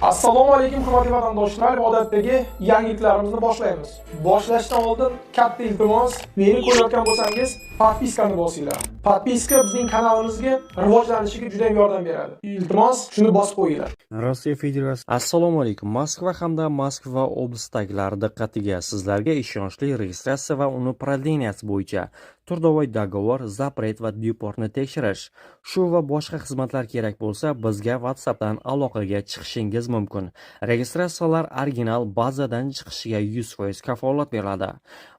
Assalomu alaykum hurmatli vatandoshlar, odatdagi yangiliklarimizni boshlaymiz. Boshlashdan oldin katta iltimos, meni ko'rayotgan bo'lsangiz, podpiskani bosinglar. Podpiska bizning kanalimizga rivojlanishiga juda ham yordam beradi. Iltimos, shuni bosib qo'yinglar. Rossiya Federatsiyasi. Assalomu alaykum. Moskva hamda Moskva oblastdagilar diqqatiga, sizlarga ishonchli registratsiya va uni prodleniyasi bo'yicha turdovoy dogovor, zapret va deportni tekshirish, shu va boshqa xizmatlar kerak bo'lsa, bizga WhatsAppdan aloqaga chiqishingiz mumkin. Registratsiyalar original bazadan chiqishiga 100% kafolat beriladi.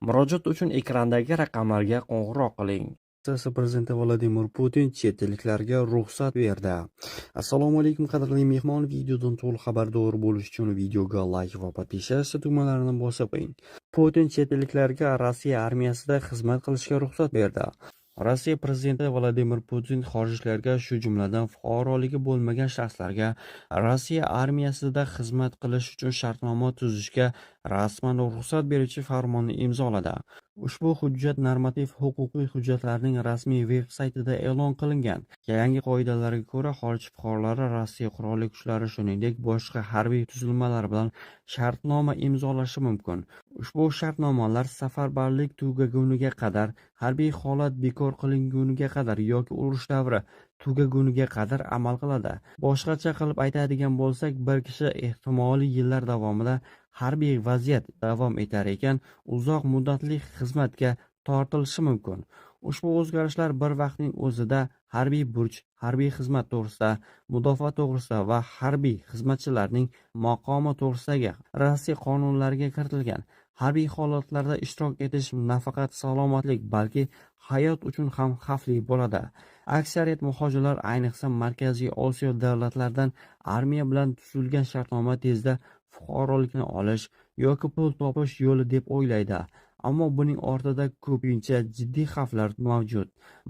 Murojaat uchun ekrandagi raqamlarga qo'ng'iroq qiling. Rossiya prezidenti Vladimir Putin chet elliklarga ruxsat berdi. Assalomu alaykum qadrli mehmon, videodan to'liq xabardor bo'lish uchun videoga like va podpisatsiya tugmalarini bosib qo'ying. Putin chet elliklarga Rossiya armiyasida xizmat qilishga ruxsat berdi. Rossiya prezidenti Vladimir Putin xorijliklarga, shu jumladan fuqaroligi bo'lmagan shaxslarga Rossiya armiyasida xizmat qilish uchun shartnoma tuzishga rasman ruxsat beruvchi farmonni imzoladi. Ushbu hujjat normativ-huquqiy hujjatlarning rasmiy veb-saytida e'lon qilingan. Yangi qoidalarga ko'ra, xorij fuqarolari Rossiya qurolli kuchlari, shuningdek boshqa harbiy tuzilmalar bilan shartnoma imzolashi mumkin. Ushbu shartnomalar safarbarlik tugaguniga qadar, harbiy holat bekor qilinguniga qadar yoki urush davri tugaguniga qadar amal qiladi. Boshqacha qilib aytadigan bo'lsak, bir kishi ehtimoliy yillar davomida harbiy vaziyat davom etar ekan, uzoq muddatli xizmatga tortilishi mumkin. Ushbu o'zgarishlar bir vaqtning o'zida harbiy burch, harbiy xizmat to'g'risida, mudofaa to'g'risida va harbiy xizmatchilarning maqomi to'g'risidagi Rossiya qonunlariga kiritilgan. Harbiy holatlarda ishtirok etish nafaqat salomatlik, balki hayot uchun ham xavfli bo'ladi. Aksariyat muhojirlar, ayniqsa Markaziy Osiyo davlatlaridan armiya bilan tuzilgan shartnoma tezda fuqarolikni olish yoki pul topish yo'li deb o'ylaydi. Ammo buning ortida ko'pincha jiddiy xavflar mavjud.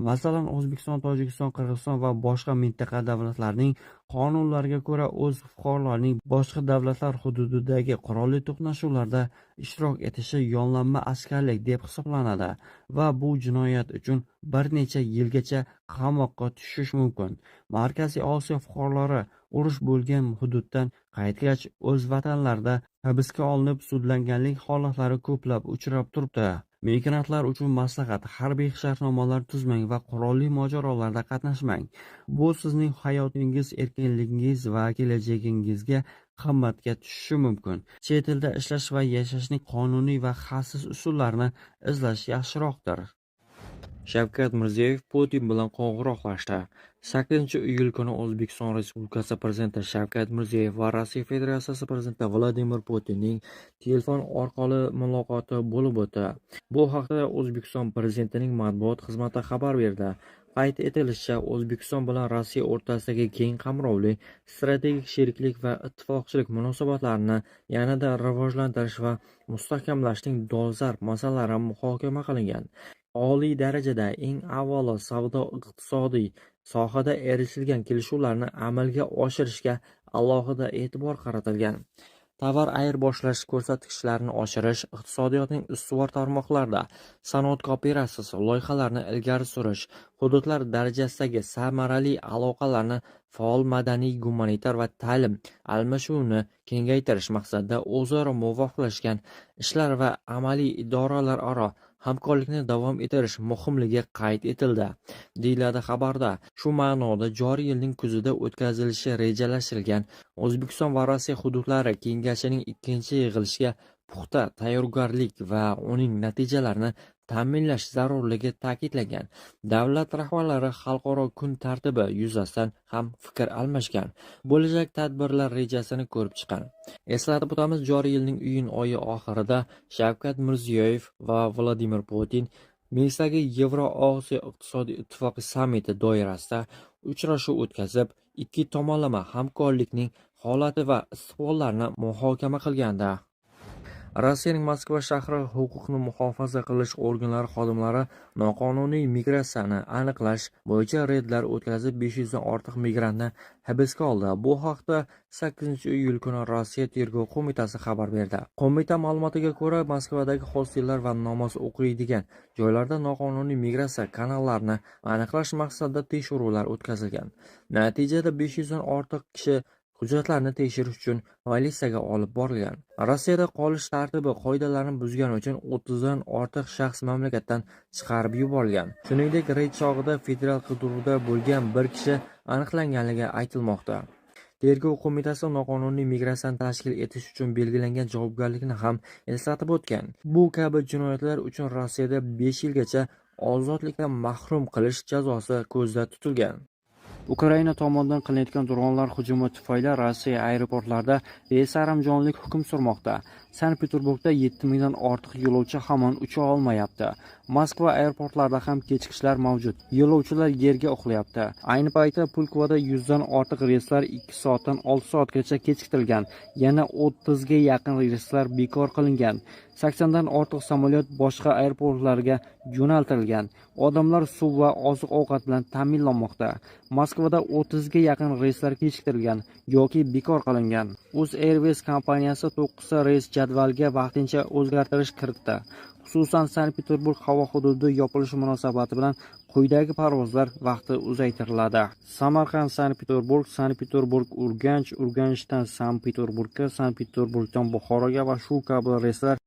Masalan, O'zbekiston, Tojikiston, Qirg'iziston va boshqa mintaqa davlatlarning qonunlariga ko'ra, o'z fuqarolarining boshqa davlatlar hududidagi qurolli to'qnashuvlarda ishtirok etishi yollanma askarlik deb hisoblanadi va bu jinoyat uchun bir necha yilgacha qamoqqa tushish mumkin. Markaziy Osiyo fuqarolari urush bo'lgan hududdan qaytgach, o'z vatanlarida hibsga olinib sudlanganlik holatlari ko'plab uchrab turibdi. Migrantlar uchun maslahat: harbiy shartnomalar tuzmang va qurolli mojarolarda qatnashmang. Bu sizning hayotingiz, erkinligingiz va kelajagingizga qimmatga tushishi mumkin. Chet elda ishlash va yashashning qonuniy va xavfsiz usullarini izlash yaxshiroqdir. Shavkat Mirziyoyev Putin bilan qo'ng'iroqlashdi. 8-iyul kuni O'zbekiston Respublikasi Prezidenti Shavkat Mirziyoyev va Rossiya Federatsiyasi Prezidenti Vladimir Putinning telefon orqali muloqoti bo'lib o'tdi. Bu haqda O'zbekiston Prezidentining matbuot xizmati xabar berdi. Qayd etilishicha, O'zbekiston bilan Rossiya o'rtasidagi keng qamrovli strategik sheriklik va ittifoqchilik munosabatlarini yanada rivojlantirish va mustahkamlashning dolzarb masalalari muhokama qilingan. Oliy darajada, eng avvalo savdo-iqtisodiy sohada erishilgan kelishuvlarni amalga oshirishga alohida e'tibor qaratilgan. Tovar ayirboshlash ko'rsatkichlarini oshirish, iqtisodiyotning ustuvor tarmoqlarida sanoat kooperatsiyasi loyihalarini ilgari surish, hududlar darajasidagi samarali aloqalarni faol madaniy, gumanitar va ta'lim almashuvini kengaytirish maqsadida o'zaro muvofiqlashgan ishlar va amaliy idoralararo hamkorlikni davom ettirish muhimligi qayd etildi, deyiladi xabarda. Shu ma'noda joriy yilning kuzida o'tkazilishi rejalashtirilgan O'zbekiston va Rossiya hududlari kengashining ikkinchi yig'ilishiga puxta tayyorgarlik va uning natijalarini ta'minlash zarurligi ta'kidlangan. Davlat rahbarlari xalqaro kun tartibi yuzasidan ham fikr almashgan. Bo'lajak tadbirlar rejasini ko'rib chiqqan. Eslatib o'tamiz, joriy yilning iyun oyi oxirida Shavkat Mirziyoyev va Vladimir Putin Minskdagi Yevroosiyo iqtisodiy ittifoqi sammiti doirasida uchrashuv o'tkazib, ikki tomonlama hamkorlikning holati va istiqbollarini muhokama qilgandi. Rossiyaning Moskva shahri huquqni muhofaza qilish organlari xodimlari noqonuniy migratsiyani aniqlash bo'yicha reydlar o'tkazib, 500 dan ortiq migrantni hibsga oldi. Bu haqda 8-iyul kuni Rossiya Tergov qo'mitasi xabar berdi. Qo'mita ma'lumotiga ko'ra, Moskvadagi hostellar va namoz o'qiydigan joylarda noqonuniy migratsiya kanallarini aniqlash maqsadida tekshiruvlar o'tkazilgan. Natijada 500 dan ortiq kishi hujjatlarni tekshirish uchun Malayziyaga olib borilgan. Rossiyada qolish tartibi qoidalarini buzgani uchun 30 dan ortiq shaxs mamlakatdan chiqarib yuborilgan. Shuningdek, reyd chog'ida federal qidiruvda bo'lgan bir kishi aniqlanganligi aytilmoqda. Tergov qo'mitasi noqonuniy migratsiyani tashkil etish uchun belgilangan javobgarlikni ham eslatib o'tgan. Bu kabi jinoyatlar uchun Rossiyada 5 yilgacha ozodlikdan mahrum qilish jazosi ko'zda tutilgan. Ukraina tomonidan qilinayotgan dronlar hujumi tufayli Rossiya aeroportlarida besaramjonlik hukm surmoqda. Sankt-Peterburgda 7000 dan ortiq yo'lovchi hamon ucha olmayapti. Moskva aeroportlarida ham kechikishlar mavjud. Yo'lovchilar yerga uxlayapti. Ayni paytda Pulkovada 100 dan ortiq reyslar 2 soatdan 6 soatgacha kechiktirilgan. Yana 30 ga yaqin reyslar bekor qilingan. 80 dan ortiq samolyot boshqa aeroportlarga yo'naltirilgan. Odamlar suv va oziq-ovqat bilan ta'minlanmoqda. Moskvada 30 ga yaqin reyslar kechiktirilgan yoki bekor qilingan. UzAirways kompaniyasi 9 ta reys jadvalga vaqtincha o'zgartirish kiritdi. Xususan, Sankt-Peterburg havo hududi yopilishi munosabati bilan quyidagi parvozlar vaqti uzaytiriladi. Samarqand Sankt-Peterburg, Sankt-Peterburg Urganch, Urganchdan Sankt-Peterburgga, Sankt-Peterburgdan Buxoroga va shu kabi reyslar